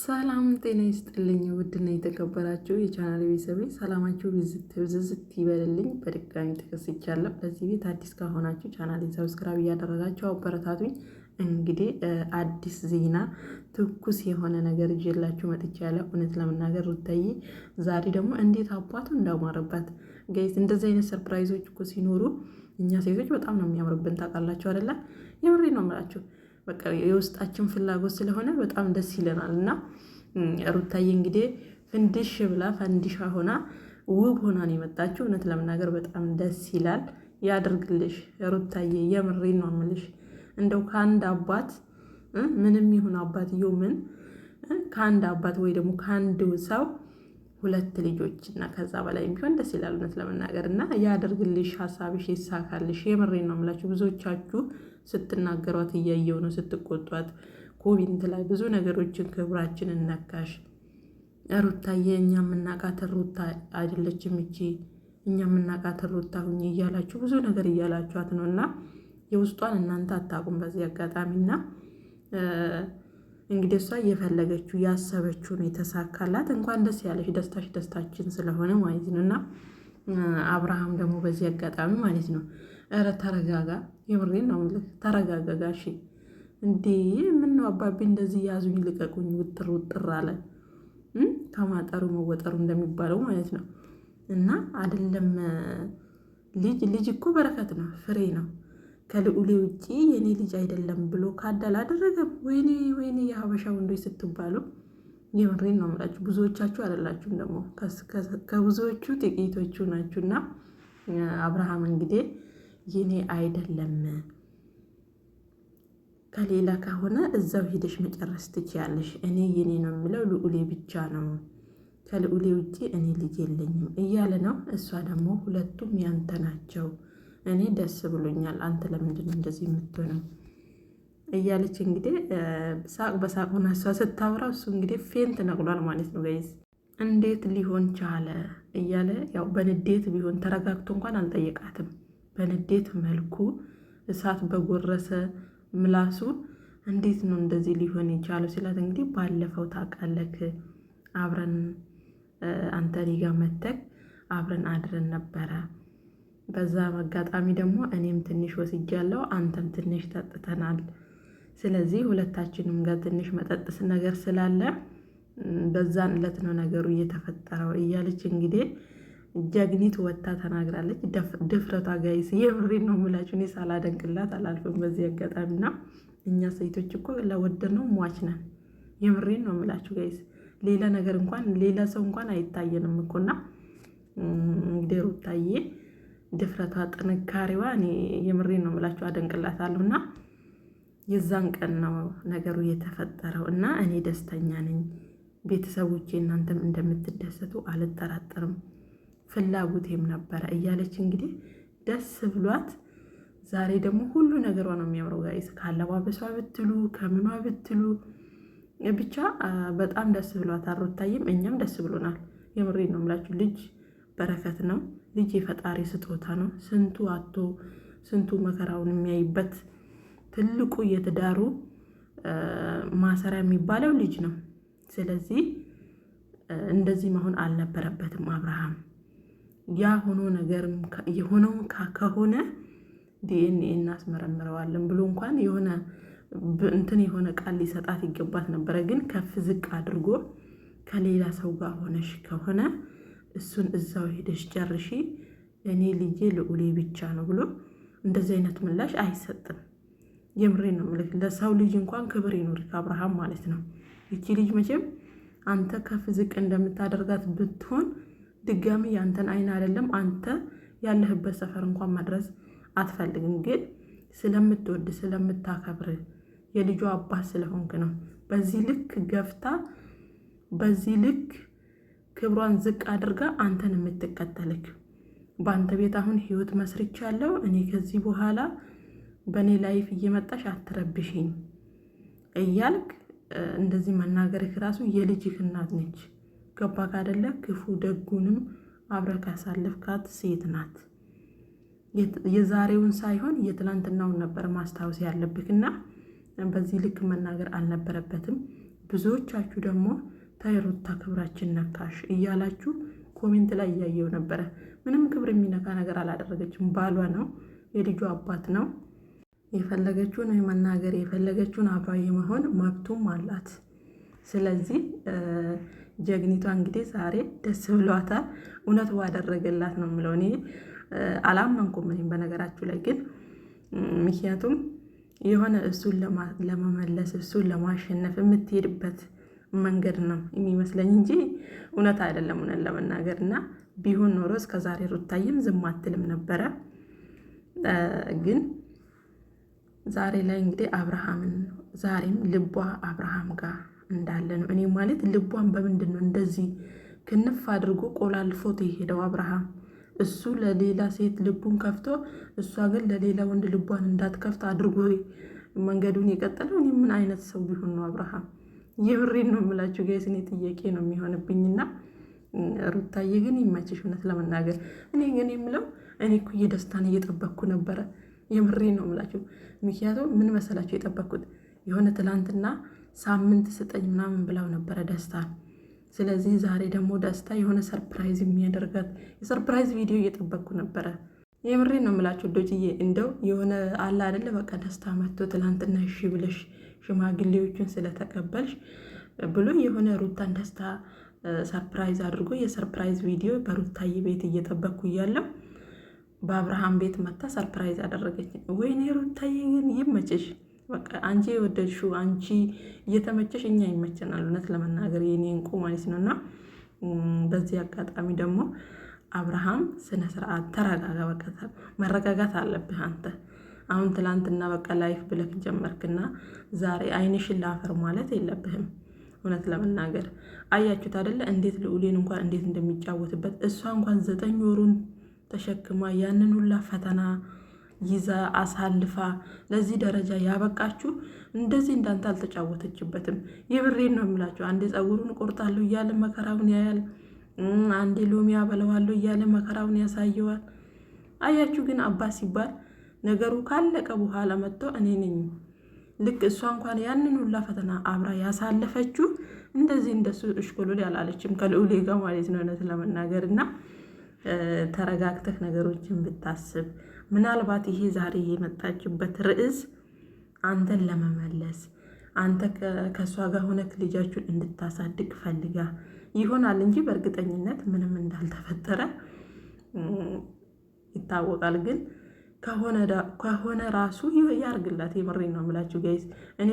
ሰላም ጤና ይስጥልኝ። ውድና የተከበራችሁ የቻናል ቤተሰቦች ሰላማችሁ ብዝዝት ይበልልኝ። በድጋሚ ተከስቻለሁ። ለዚህ ቤት አዲስ ከሆናችሁ ቻናሌን ሰብስክራይብ እያደረጋችሁ አበረታቱኝ። እንግዲህ አዲስ ዜና ትኩስ የሆነ ነገር ይዤላችሁ መጥቻለሁ። እውነት ለመናገር ሩታዬ ዛሬ ደግሞ እንዴት አባቱ እንዳማረባት ጋይስ። እንደዚህ አይነት ሰርፕራይዞች እኮ ሲኖሩ እኛ ሴቶች በጣም ነው የሚያምርብን። ታውቃላችሁ አይደለ? የምሬ ነው የምላችሁ። በቃ የውስጣችን ፍላጎት ስለሆነ በጣም ደስ ይለናል። እና ሩታዬ እንግዲህ ፍንድሽ ብላ ፈንዲሻ ሆና ውብ ሆና ነው የመጣችው። እውነት ለመናገር በጣም ደስ ይላል። ያድርግልሽ ሩታዬ፣ የምሬን ነው የምልሽ። እንደው ከአንድ አባት ምንም ይሁን አባትየው ምን ከአንድ አባት ወይ ደግሞ ከአንድ ሰው ሁለት ልጆች እና ከዛ በላይ ቢሆን ደስ ይላል እውነት ለመናገር። እና ያድርግልሽ፣ ሀሳብሽ ይሳካልሽ። የምሬን ነው የምላችሁ። ብዙዎቻችሁ ስትናገሯት እያየው ነው፣ ስትቆጧት ኮሜንት ላይ ብዙ ነገሮችን ክብራችንን ነካሽ ሩታዬ፣ እኛ የምናቃት ሩታ አይደለችም እቺ፣ እኛ የምናቃት ሩታ ሁኚ እያላችሁ ብዙ ነገር እያላችኋት ነው። እና የውስጧን እናንተ አታውቁም በዚህ አጋጣሚና እንግዲህ እሷ እየፈለገችው ያሰበችው ነው የተሳካላት። እንኳን ደስ ያለሽ፣ ደስታሽ ደስታችን ስለሆነ ማለት ነው። እና አብርሃም ደግሞ በዚህ አጋጣሚ ማለት ነው፣ ኧረ ተረጋጋ፣ የምሬን ነው የምልህ ተረጋጋ እሺ። እንዴ ምነው አባቢ እንደዚህ ያዙኝ ልቀቁኝ ውጥር ውጥር አለ። ከማጠሩ መወጠሩ እንደሚባለው ማለት ነው። እና አይደለም ልጅ እኮ በረከት ነው፣ ፍሬ ነው። ከልዑሌ ውጪ የኔ ልጅ አይደለም ብሎ ካዳል አደረገም። ወይኔ ወይኔ የሀበሻ ወንዶች ስትባሉ የምሬን ነው የምላችሁ። ብዙዎቻችሁ አይደላችሁም ደግሞ ከብዙዎቹ ጥቂቶቹ ናችሁና አብርሃም እንግዲህ የኔ አይደለም ከሌላ ከሆነ እዛው ሄደሽ መጨረስ ትችያለሽ። እኔ የኔ ነው የምለው ልዑሌ ብቻ ነው፣ ከልዑሌ ውጪ እኔ ልጅ የለኝም እያለ ነው። እሷ ደግሞ ሁለቱም ያንተ ናቸው፣ እኔ ደስ ብሎኛል፣ አንተ ለምንድን ነው እንደዚህ የምትሆነው እያለች እንግዲህ ሳቅ በሳቅ ሆና እሷ ስታወራ እሱ እንግዲህ ፌንት ነቅሏል ማለት ነው ጋይዝ። እንዴት ሊሆን ቻለ እያለ ያው በንዴት ቢሆን ተረጋግቶ እንኳን አልጠየቃትም። በንዴት መልኩ እሳት በጎረሰ ምላሱ እንዴት ነው እንደዚህ ሊሆን የቻለው ሲላት እንግዲህ ባለፈው ታውቃለህ አብረን አንተ እኔ ጋ መተክ አብረን አድረን ነበረ። በዛ አጋጣሚ ደግሞ እኔም ትንሽ ወስጃለሁ፣ አንተም ትንሽ ጠጥተናል። ስለዚህ ሁለታችንም ጋር ትንሽ መጠጥስ ነገር ስላለ በዛን ዕለት ነው ነገሩ እየተፈጠረው እያለች እንግዲህ ጀግኒት ወታ ተናግራለች። ድፍረቷ ጋይስ የምሬን ነው የምላችሁ። እኔ ሳላደንቅላት አላልፍም በዚህ አጋጣሚና እኛ ሴቶች እኮ ለወደድነው ሟች ነን። የምሬን ነው የምላችሁ ጋይስ። ሌላ ነገር እንኳን ሌላ ሰው እንኳን አይታየንም እኮና እንግዲህ ሩታዬ ድፍረቷ፣ ጥንካሬዋ እኔ የምሬን ነው የምላችሁ አደንቅላታለሁና የዛን ቀን ነው ነገሩ የተፈጠረው እና እኔ ደስተኛ ነኝ። ቤተሰቦቼ እናንተም እንደምትደሰቱ አልጠራጠርም፣ ፍላጎቴም ነበረ እያለች እንግዲህ ደስ ብሏት ዛሬ ደግሞ ሁሉ ነገሯ ነው የሚያምረው ጋይስ። ካለባበሷ ብትሉ ከምኗ ብትሉ ብቻ በጣም ደስ ብሏት ሩታዬም እኛም ደስ ብሎናል። የምሬን ነው የምላችሁ። ልጅ በረከት ነው። ልጅ የፈጣሪ ስጦታ ነው። ስንቱ አቶ ስንቱ መከራውን የሚያይበት ትልቁ የትዳሩ ማሰሪያ የሚባለው ልጅ ነው። ስለዚህ እንደዚህ መሆን አልነበረበትም አብርሃም። ያ ሆኖ ነገርም የሆነው ከሆነ ዲኤንኤ እናስመረምረዋለን ብሎ እንኳን የሆነ እንትን የሆነ ቃል ሊሰጣት ይገባት ነበረ። ግን ከፍ ዝቅ አድርጎ ከሌላ ሰው ጋር ሆነሽ ከሆነ እሱን እዛው ሄደሽ ጨርሺ፣ እኔ ልጄ ልዑሌ ብቻ ነው ብሎ እንደዚህ አይነት ምላሽ አይሰጥም። የምሬን ነው የምልህ። ለሰው ልጅ እንኳን ክብር ይኖር አብርሃም ማለት ነው። ይቺ ልጅ መቼም አንተ ከፍ ዝቅ እንደምታደርጋት ብትሆን ድጋሚ ያንተን አይን አይደለም አንተ ያለህበት ሰፈር እንኳን መድረስ አትፈልግም። ግን ስለምትወድ ስለምታከብር የልጇ አባት ስለሆንክ ነው በዚህ ልክ ገፍታ በዚህ ልክ ክብሯን ዝቅ አድርጋ አንተን የምትቀጠልክ። በአንተ ቤት አሁን ህይወት መስርቻለሁ እኔ ከዚህ በኋላ በእኔ ላይፍ እየመጣሽ አትረብሽኝ እያልክ እንደዚህ መናገርክ ራሱ የልጅክ እናት ነች። ገባክ አይደለ? ክፉ ደጉንም አብረህ ካሳለፍካት ሴት ናት። የዛሬውን ሳይሆን የትላንትናውን ነበር ማስታወስ ያለብክና በዚህ ልክ መናገር አልነበረበትም። ብዙዎቻችሁ ደግሞ ተይ ሩታ ክብራችን ነካሽ እያላችሁ ኮሜንት ላይ እያየው ነበረ። ምንም ክብር የሚነካ ነገር አላደረገችም። ባሏ ነው፣ የልጁ አባት ነው። የፈለገችውን የመናገር የፈለገችውን አብራ የመሆን መብቱም አላት። ስለዚህ ጀግኒቷ እንግዲህ ዛሬ ደስ ብሏታል። እውነት ባደረገላት ነው የምለው። እኔ አላመንኩም እኔም በነገራችሁ ላይ ግን ምክንያቱም የሆነ እሱን ለመመለስ እሱን ለማሸነፍ የምትሄድበት መንገድ ነው የሚመስለኝ እንጂ እውነት አይደለም። እውነት ለመናገር እና ቢሆን ኖሮ እስከ ዛሬ ሩታዬም ዝም አትልም ነበረ። ግን ዛሬ ላይ እንግዲህ አብርሃምን ዛሬም ልቧ አብርሃም ጋር እንዳለ ነው። እኔ ማለት ልቧን በምንድን ነው እንደዚህ ክንፍ አድርጎ ቆላልፎት የሄደው አብርሃም? እሱ ለሌላ ሴት ልቡን ከፍቶ እሷ ግን ለሌላ ወንድ ልቧን እንዳትከፍት አድርጎ መንገዱን የቀጠለው እኔ ምን አይነት ሰው ቢሆን ነው አብርሃም? የብሬን ነው የምላችሁ ጋይስ። እኔ ጥያቄ ነው የሚሆንብኝና ሩታዬ ግን ይመችሽ። እውነት ለመናገር እኔ ግን የምለው እኔ እኮ የደስታን እየጠበቅኩ ነበረ። የምሬን ነው የምላችሁ። ምክንያቱም ምን መሰላችሁ የጠበቅኩት የሆነ ትላንትና ሳምንት ስጠኝ ምናምን ብላው ነበረ ደስታን። ስለዚህ ዛሬ ደግሞ ደስታ የሆነ ሰርፕራይዝ የሚያደርጋት የሰርፕራይዝ ቪዲዮ እየጠበቅኩ ነበረ። የምሬን ነው የምላችሁ ዶችዬ። እንደው የሆነ አለ አይደለ በቃ ደስታ መጥቶ ትላንትና እሺ ብለሽ ሽማግሌዎችን ስለተቀበልሽ ብሎ የሆነ ሩታን ደስታ ሰርፕራይዝ አድርጎ የሰርፕራይዝ ቪዲዮ በሩታዬ ቤት እየጠበቅኩ እያለው በአብርሃም ቤት መታ ሰርፕራይዝ አደረገች። ወይኔ ሩታዬ ግን ይመችሽ። በቃ አንቺ የወደድሽው አንቺ እየተመቸሽ እኛ ይመቸናል። እውነት ለመናገር የኔ እንቁ ማለት ነው። እና በዚህ አጋጣሚ ደግሞ አብርሃም ስነ ስርዓት ተረጋጋ። በቃ መረጋጋት አለብህ አንተ። አሁን ትላንትና በቃ ላይፍ ብለክ ጀመርክና ዛሬ አይንሽን ላፈር ማለት የለብህም። እውነት ለመናገር አያችሁት አይደለ እንዴት ልዑሌን እንኳን እንዴት እንደሚጫወትበት። እሷ እንኳን 9 ወሩን ተሸክማ ያንን ሁላ ፈተና ይዛ አሳልፋ ለዚህ ደረጃ ያበቃችሁ እንደዚህ እንዳንተ አልተጫወተችበትም። የብሬን ነው የምላችሁ። አንዴ ጸጉሩን ቆርጣለሁ እያለ መከራውን ያያል፣ አንዴ ሎሚ ያበለዋለሁ እያለ መከራውን ያሳየዋል። አያችሁ ግን አባት ሲባል ነገሩ ካለቀ በኋላ መጥቶ እኔ ነኝ ልክ እሷ እንኳን ያንን ሁላ ፈተና አብራ ያሳለፈችው እንደዚህ እንደሱ እሽኮሎሌ ያላለችም ከልዑሌ ጋር ማለት ነው። እውነት ለመናገር እና ተረጋግተህ ነገሮችን ብታስብ ምናልባት ይሄ ዛሬ የመጣችበት ርዕስ አንተን ለመመለስ አንተ ከእሷ ጋር ሆነክ ልጃችሁን እንድታሳድግ ፈልጋ ይሆናል እንጂ በእርግጠኝነት ምንም እንዳልተፈጠረ ይታወቃል። ግን ከሆነ ራሱ ያርግላት። የምሬን ነው የምላችሁ ጋይዝ እኔ